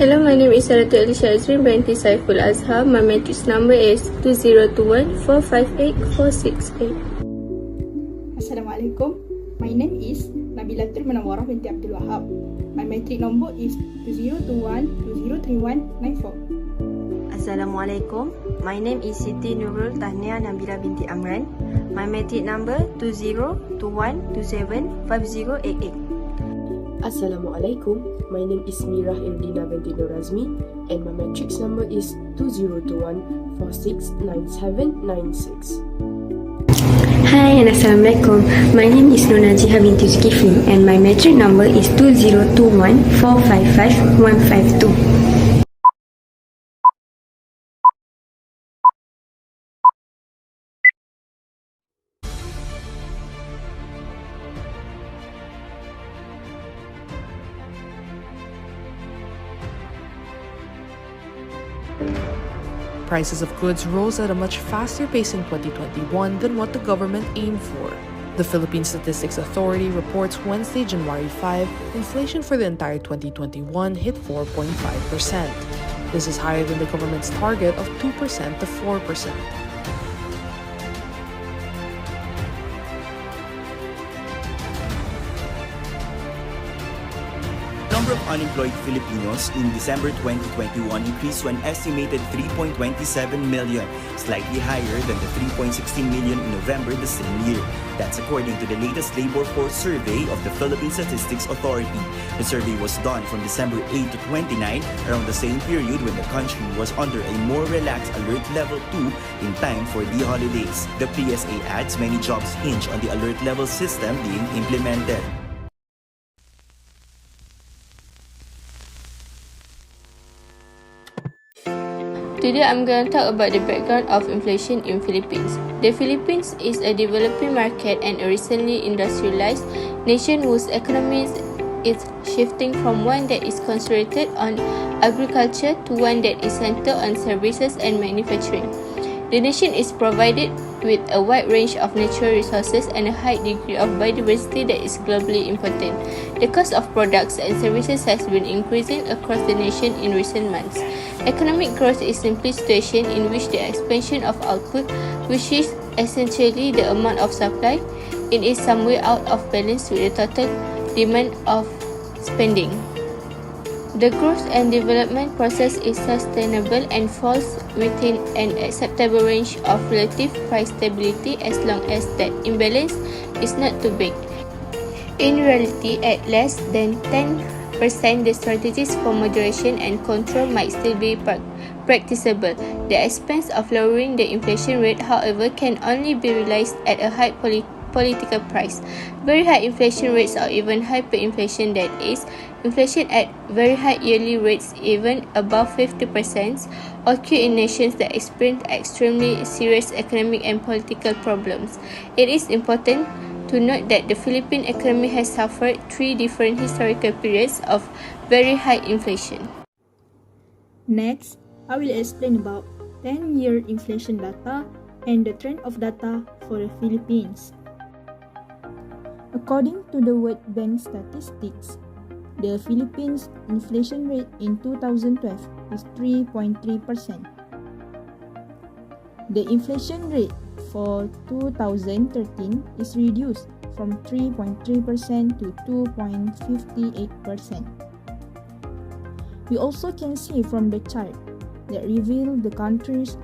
Hello, my name is Saratu Elisha Azrin binti Saiful Azhar. My matrix number is 2021458468. Assalamualaikum. My name is Nabilatul Munawwarah binti Abdul Wahab. My matric number is 2021203194. Assalamualaikum. My name is Siti Nurul Tahnia Nabila binti Amran. My matric number 2021275088. Assalamualaikum. My name is Mirah Irdina binti Norazmi and my matrix number is 2021469796. Hi and Assalamualaikum. My name is Nona Jiha binti Zulkifli and my matric number is 2021455152. Prices of goods rose at a much faster pace in 2021 than what the government aimed for. The Philippine Statistics Authority reports Wednesday, January 5, inflation for the entire 2021 hit 4.5%. This is higher than the government's target of 2% to 4%. The number of unemployed Filipinos in December 2021 increased to an estimated 3.27 million, slightly higher than the 3.16 million in November the same year. That's according to the latest labor force survey of the Philippine Statistics Authority. The survey was done from December 8 to 29, around the same period when the country was under a more relaxed Alert Level 2 in time for the holidays. The PSA adds many jobs hinge on the Alert Level system being implemented. Today I'm going to talk about the background of inflation in Philippines. The Philippines is a developing market and a recently industrialized nation whose economy is shifting from one that is concentrated on agriculture to one that is centered on services and manufacturing. The nation is provided with a wide range of natural resources and a high degree of biodiversity that is globally important. The cost of products and services has been increasing across the nation in recent months. Economic growth is simply a situation in which the expansion of output, which is essentially the amount of supply, it is some way out of balance with the total demand of spending. The growth and development process is sustainable and falls within an acceptable range of relative price stability as long as that imbalance is not too big. In reality, at less than 10%, the strategies for moderation and control might still be practicable. The expense of lowering the inflation rate, however, can only be realized at a high political price. Very high inflation rates or even hyperinflation, that is, inflation at very high yearly rates even above 50%, occur in nations that experience extremely serious economic and political problems. It is important to note that the Philippine economy has suffered 3 different historical periods of very high inflation. Next, I will explain about 10-year inflation data and the trend of data for the Philippines. According to the World Bank statistics, the Philippines inflation rate in 2012 is 3.3%. The inflation rate for 2013 is reduced from 3.3% to 2.58%. We also can see from the chart that reveal the country's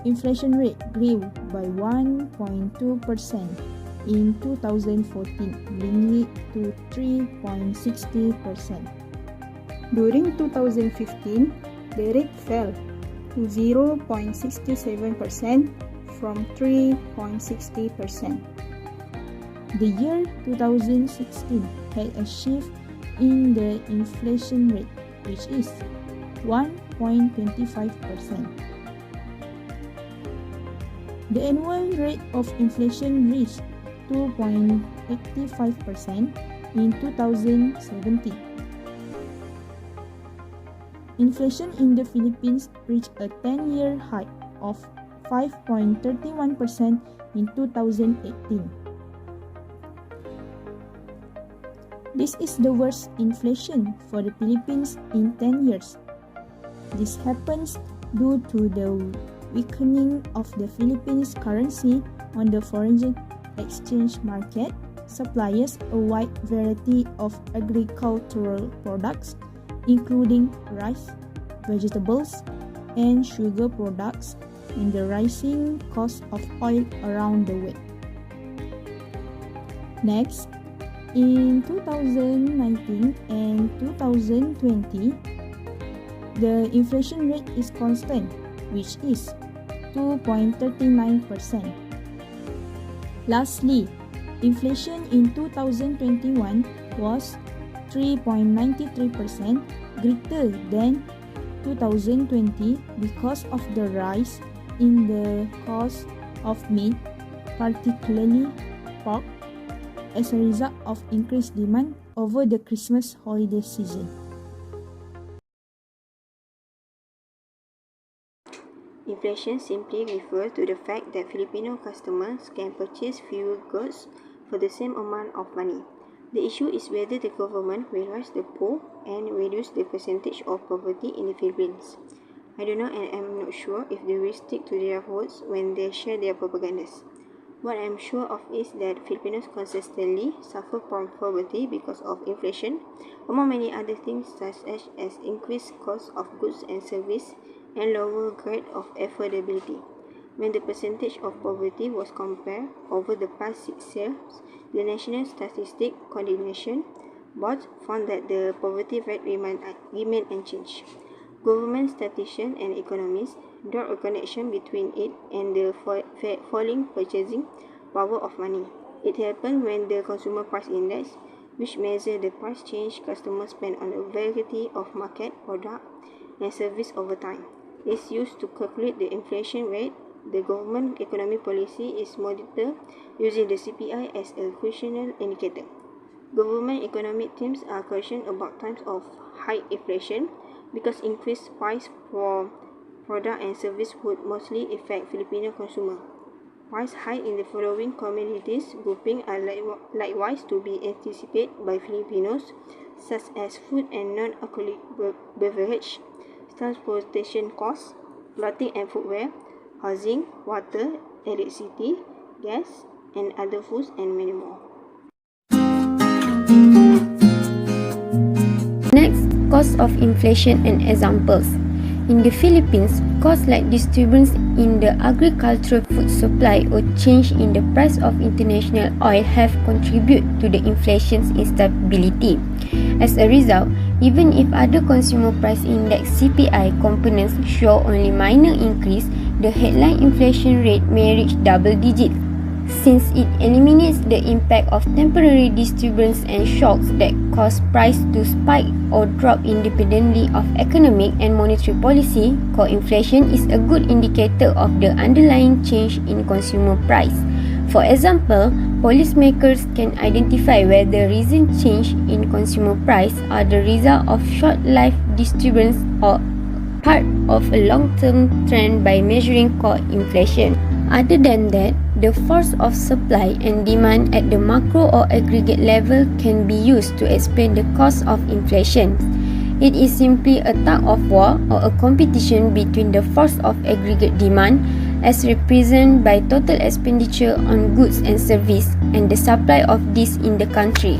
inflation rate grew by 1.2% in 2014, bringing it to 3.60%. During 2015, the rate fell to 0.67% from 3.60%. The year 2016 had a shift in the inflation rate, which is 1.25%. The annual rate of inflation reached 2.85% in 2017. Inflation in the Philippines reached a 10-year high of 5.31% in 2018. This is the worst inflation for the Philippines in 10 years. This happens due to the weakening of the Philippines currency on the foreign exchange market, supplies a wide variety of agricultural products, including rice, vegetables, and sugar products, and the rising cost of oil around the world. Next, in 2019 and 2020, the inflation rate is constant, which is 2.39%. Lastly, inflation in 2021 was 3.93%, greater than 2020 because of the rise in the cost of meat, particularly pork, as a result of increased demand over the Christmas holiday season. Inflation simply refers to the fact that Filipino customers can purchase fewer goods for the same amount of money. The issue is whether the government will raise the poor and reduce the percentage of poverty in the Philippines. I don't know and I'm not sure if they will stick to their words when they share their propagandas. What I'm sure of is that Filipinos consistently suffer from poverty because of inflation, among many other things such as increased cost of goods and service and lower grade of affordability. When the percentage of poverty was compared over the past 6 years, the National Statistic Coordination Board found that the poverty rate remained unchanged. Government statisticians and economists draw a connection between it and the falling purchasing power of money. It happens when the Consumer Price Index, which measures the price change customers spend on a variety of market products and services over time, is used to calculate the inflation rate. The government economic policy is monitored using the CPI as a crucial indicator. Government economic teams are concerned about times of high inflation because increased price for product and service would mostly affect Filipino consumers. Price hikes in the following commodities grouping are likewise to be anticipated by Filipinos, such as food and non-alcoholic beverage, transportation costs, clothing and footwear, housing, water, electricity, gas, and other foods, and many more. Next, cost of inflation and examples. In the Philippines, costs like disturbance in the agricultural food supply or change in the price of international oil have contributed to the inflation's instability. As a result, even if other consumer price index CPI components show only minor increase, the headline inflation rate may reach double digits, since it eliminates the impact of temporary disturbance and shocks that cause price to spike or drop independently of economic and monetary policy. Core inflation is a good indicator of the underlying change in consumer price. For example, policymakers can identify whether recent change in consumer price are the result of short-lived disturbance or part of a long-term trend by measuring core inflation. Other than that, the force of supply and demand at the macro or aggregate level can be used to explain the cause of inflation. It is simply a tug of war or a competition between the force of aggregate demand, as represented by total expenditure on goods and services, and the supply of these in the country.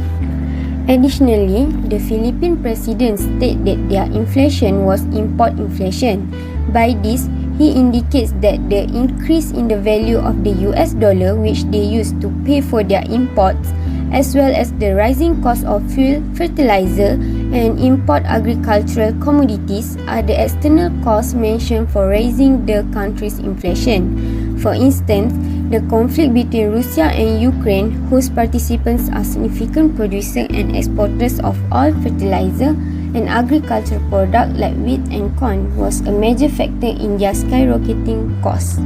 Additionally, the Philippine president stated that their inflation was import inflation. By this, he indicates that the increase in the value of the US dollar which they use to pay for their imports, as well as the rising cost of fuel, fertilizer, and import agricultural commodities are the external costs mentioned for raising the country's inflation. For instance, the conflict between Russia and Ukraine, whose participants are significant producers and exporters of oil, fertilizer, and agricultural products like wheat and corn, was a major factor in their skyrocketing costs.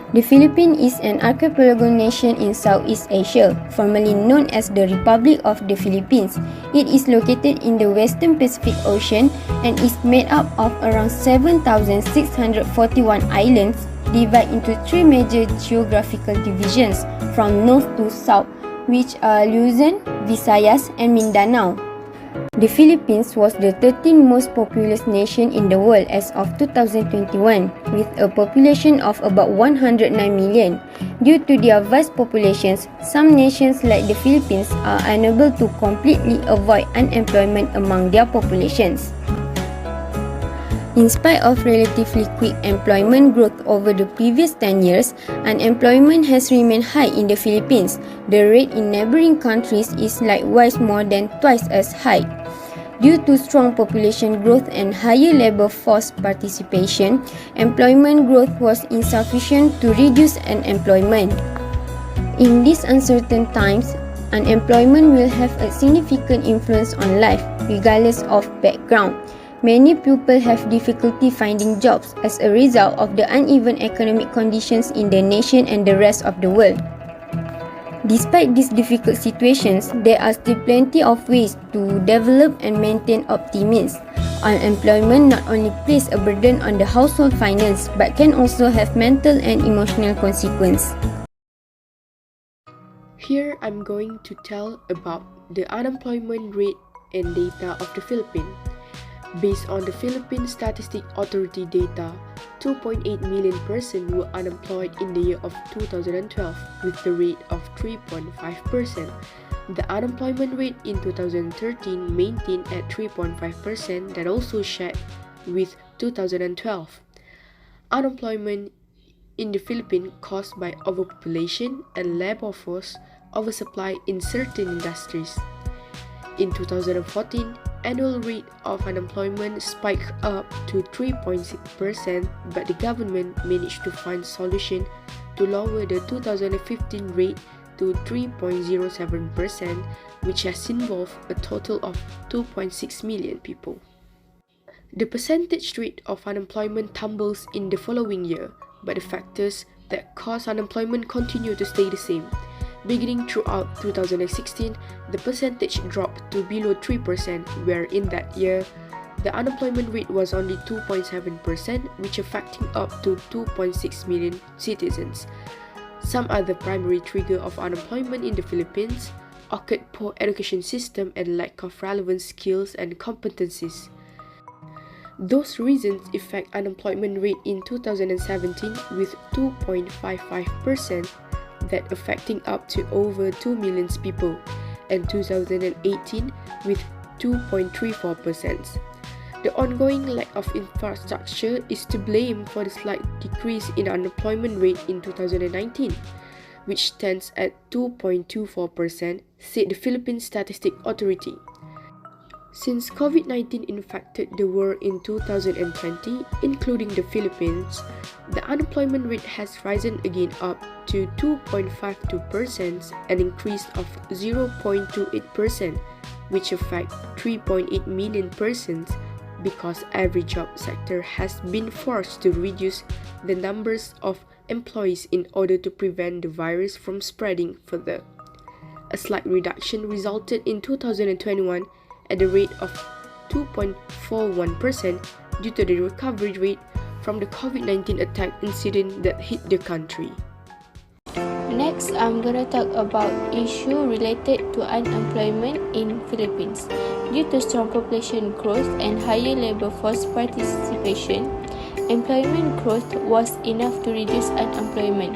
The Philippines is an archipelago nation in Southeast Asia, formerly known as the Republic of the Philippines. It is located in the Western Pacific Ocean and is made up of around 7,641 islands, divide into three major geographical divisions from north to south, which are Luzon, Visayas, and Mindanao. The Philippines was the 13th most populous nation in the world as of 2021, with a population of about 109 million. Due to their vast populations, some nations like the Philippines are unable to completely avoid unemployment among their populations. In spite of relatively quick employment growth over the previous 10 years, unemployment has remained high in the Philippines. The rate in neighboring countries is likewise more than twice as high. Due to strong population growth and higher labor force participation, employment growth was insufficient to reduce unemployment. In these uncertain times, unemployment will have a significant influence on life, regardless of background. Many people have difficulty finding jobs as a result of the uneven economic conditions in the nation and the rest of the world. Despite these difficult situations, there are still plenty of ways to develop and maintain optimism. Unemployment not only places a burden on the household finance but can also have mental and emotional consequences. Here I'm going to tell about the unemployment rate and data of the Philippines. Based on the Philippine Statistic Authority data, 2.8 million persons were unemployed in the year of 2012 with the rate of 3.5%. The unemployment rate in 2013 maintained at 3.5% that also shared with 2012. Unemployment in the Philippines caused by overpopulation and labor force oversupply in certain industries. In 2014, annual rate of unemployment spiked up to 3.6%, but the government managed to find solution to lower the 2015 rate to 3.07%, which has involved a total of 2.6 million people. The percentage rate of unemployment tumbles in the following year, but the factors that cause unemployment continue to stay the same. Beginning throughout 2016, the percentage dropped to below 3%, where in that year, the unemployment rate was only 2.7%, which affecting up to 2.6 million citizens. Some other primary trigger of unemployment in the Philippines occurred poor education system and lack of relevant skills and competencies. Those reasons affect unemployment rate in 2017 with 2.55%, that affecting up to over 2 million people, and 2018 with 2.34%. The ongoing lack of infrastructure is to blame for the slight decrease in unemployment rate in 2019, which stands at 2.24%, said the Philippine Statistic Authority. Since COVID-19 infected the world in 2020, including the Philippines, the unemployment rate has risen again up to 2.52%, an increase of 0.28%, which affects 3.8 million persons because every job sector has been forced to reduce the numbers of employees in order to prevent the virus from spreading further. A slight reduction resulted in 2021 at the rate of 2.41% due to the recovery rate from the COVID-19 attack incident that hit the country. Next, I'm gonna talk about issue related to unemployment in Philippines. Due to strong population growth and higher labor force participation, employment growth was enough to reduce unemployment.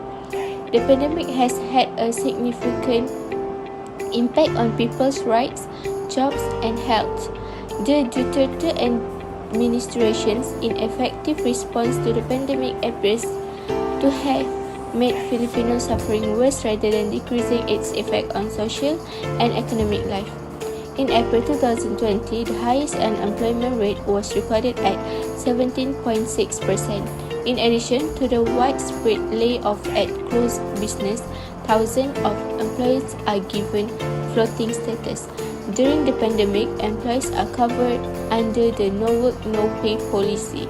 The pandemic has had a significant impact on people's rights, jobs, and health. The Duterte administration's ineffective response to the pandemic appears to have made Filipino suffering worse rather than decreasing its effect on social and economic life. In April 2020, the highest unemployment rate was recorded at 17.6%. In addition to the widespread layoff at closed business, thousands of employees are given floating status. During the pandemic, employees are covered under the no work, no pay policy.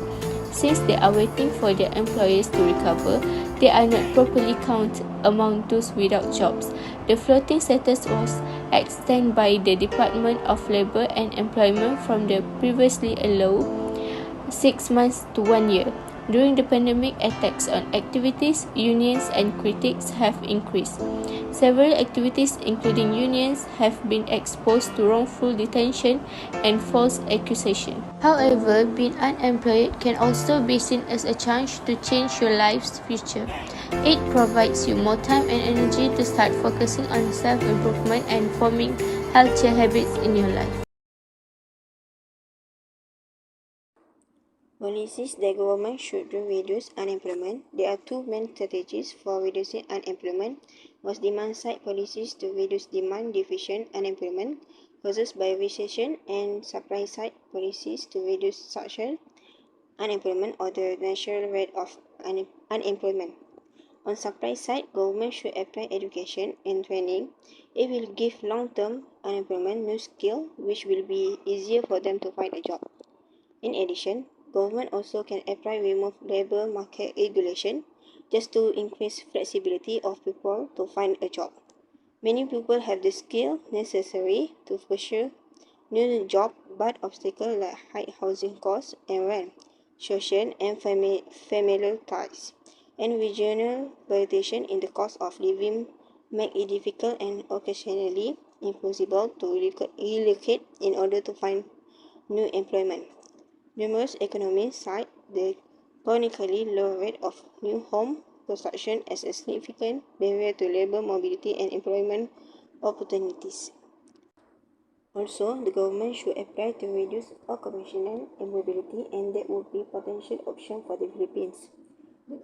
Since they are waiting for their employers to recover, they are not properly counted among those without jobs. The floating status was extended by the Department of Labor and Employment from the previously allowed 6 months to 1 year. During the pandemic, attacks on activities, unions, and critics have increased. Several activities, including unions, have been exposed to wrongful detention and false accusation. However, being unemployed can also be seen as a chance to change your life's future. It provides you more time and energy to start focusing on self-improvement and forming healthier habits in your life. Policies the government should do reduce unemployment. There are two main strategies for reducing unemployment. Was demand-side policies to reduce demand-deficient unemployment caused by recession, and supply-side policies to reduce structural unemployment or the natural rate of unemployment. On supply side, government should apply education and training. It will give long-term unemployment new skill, which will be easier for them to find a job. In addition, government also can apply remove labor market regulation just to increase flexibility of people to find a job. Many people have the skill necessary to pursue new job, but obstacles like high housing costs and rent, social and familial ties, and regional variation in the cost of living make it difficult and occasionally impossible to relocate in order to find new employment. Numerous economists cite the chronically low rate of new home construction as a significant barrier to labor mobility and employment opportunities. Also, the government should apply to reduce occupational immobility, and that would be potential option for the Philippines.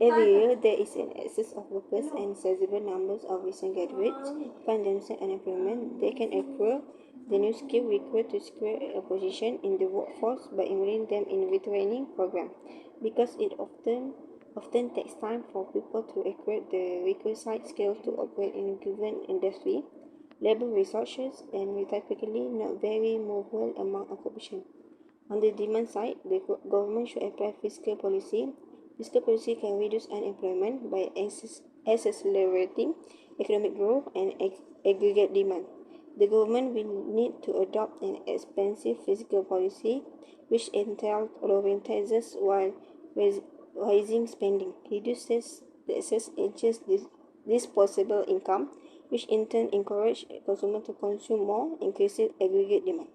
Every year, there is an excess of workers and sizable numbers of recent graduates find themselves unemployment. They can acquire the new skill required to secure a position in the workforce by enrolling them in retraining program. Because it often takes time for people to acquire the requisite skills to operate in a given industry, labor resources and typically not very mobile among occupation. On the demand side, the government should apply fiscal policy. Fiscal policy can reduce unemployment by accelerating economic growth and aggregate demand. The government will need to adopt an expansive fiscal policy, which entails lowering taxes while raising spending, reduces the excess disposable income, which in turn encourages consumers to consume more, increasing aggregate demand.